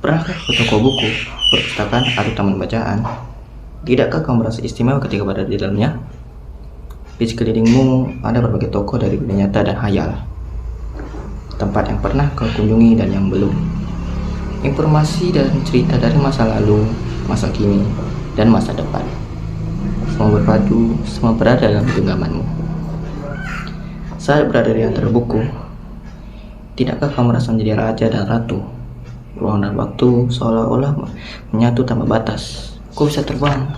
Pernahkah ke toko buku, perpustakaan, atau taman bacaan? Tidakkah kamu merasa istimewa ketika berada di dalamnya? Di sekelilingmu ada berbagai toko dari dunia nyata dan hayal. Tempat yang pernah kau kunjungi dan yang belum. Informasi dan cerita dari masa lalu, masa kini, dan masa depan. Semua berpadu, semua berada dalam genggamanmu. Saat berada di antara buku, tidakkah kamu merasa menjadi raja dan ratu? Ruang dan waktu seolah-olah menyatu tanpa batas. Kau bisa terbang,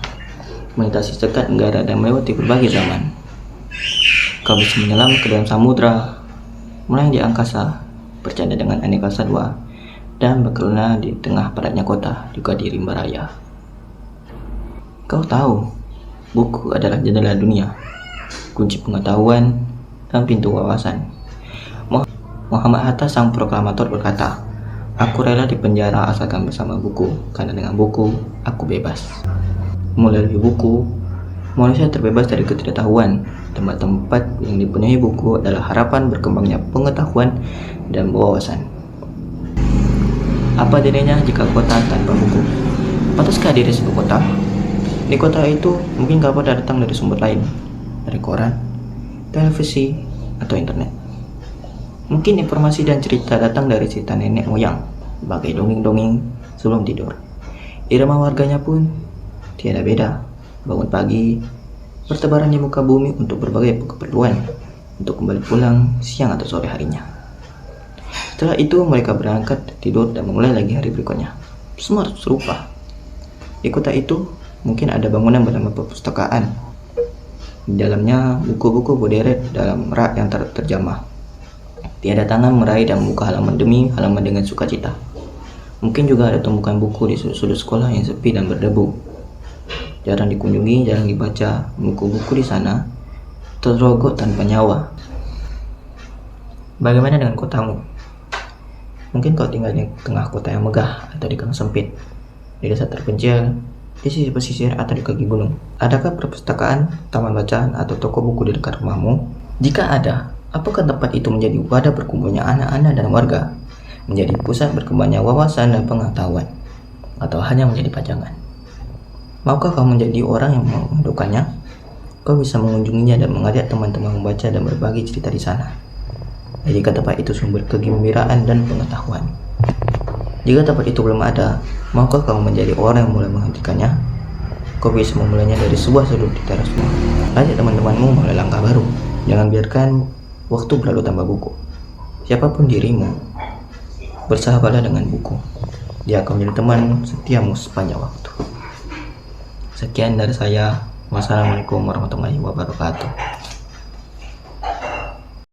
melintasi sekat negara dan melewati berbagai zaman. Kau bisa menyelam ke dalam samudra, melayang di angkasa, bercanda dengan aneka satwa, dan berkelana di tengah padatnya kota, juga di rimba raya. Kau tahu, buku adalah jendela dunia, kunci pengetahuan, dan pintu wawasan. Muhammad Hatta, sang proklamator, berkata, "Aku rela dipenjara asalkan bersama buku, karena dengan buku, aku bebas." Melalui buku, manusia terbebas dari ketidaktahuan. Tempat-tempat yang dipenuhi buku adalah harapan berkembangnya pengetahuan dan wawasan. Apa dirinya jika kota tanpa buku? Pantaskah diri sebuah kota? Di kota itu, mungkin kabar datang dari sumber lain, dari koran, televisi, atau internet. Mungkin informasi dan cerita datang dari cerita nenek moyang, bagai dongeng-dongeng sebelum tidur. Irama warganya pun tiada beda. Bangun pagi, bertebaran di muka bumi untuk berbagai keperluan, untuk kembali pulang siang atau sore harinya. Setelah itu mereka berangkat tidur dan memulai lagi hari berikutnya. Semua serupa. Di kota itu mungkin ada bangunan bernama perpustakaan. Di dalamnya buku-buku berderet dalam rak yang terjamah. Tiada tangan meraih dan membuka halaman demi halaman dengan sukacita. Mungkin juga ada tumpukan buku di sudut-sudut sekolah yang sepi dan berdebu. Jarang dikunjungi, jarang dibaca. Buku-buku di sana terrogot tanpa nyawa. Bagaimana dengan kotamu? Mungkin kau tinggal di tengah kota yang megah, atau di gang sempit, di desa terpencil, di sisi pesisir, atau di kaki gunung. Adakah perpustakaan, taman bacaan, atau toko buku di dekat rumahmu? Jika ada, apakah tempat itu menjadi wadah berkumpulnya anak-anak dan warga? Menjadi pusat berkembangnya wawasan dan pengetahuan? Atau hanya menjadi pajangan? Maukah kau menjadi orang yang merindukannya? Kau bisa mengunjunginya dan mengajak teman-teman membaca dan berbagi cerita di sana. Jika tempat itu sumber kegembiraan dan pengetahuan. Jika tempat itu belum ada, maukah kau menjadi orang yang mulai menghentikannya? Kau bisa memulainya dari sebuah sudut di teras rumah. Ajak teman-temanmu mulai langkah baru. Jangan biarkan waktu berlalu tanpa buku. Siapapun dirimu, bersahabatlah dengan buku. Dia akan menjadi teman setiamu sepanjang waktu. Sekian dari saya. Wassalamualaikum warahmatullahi wabarakatuh.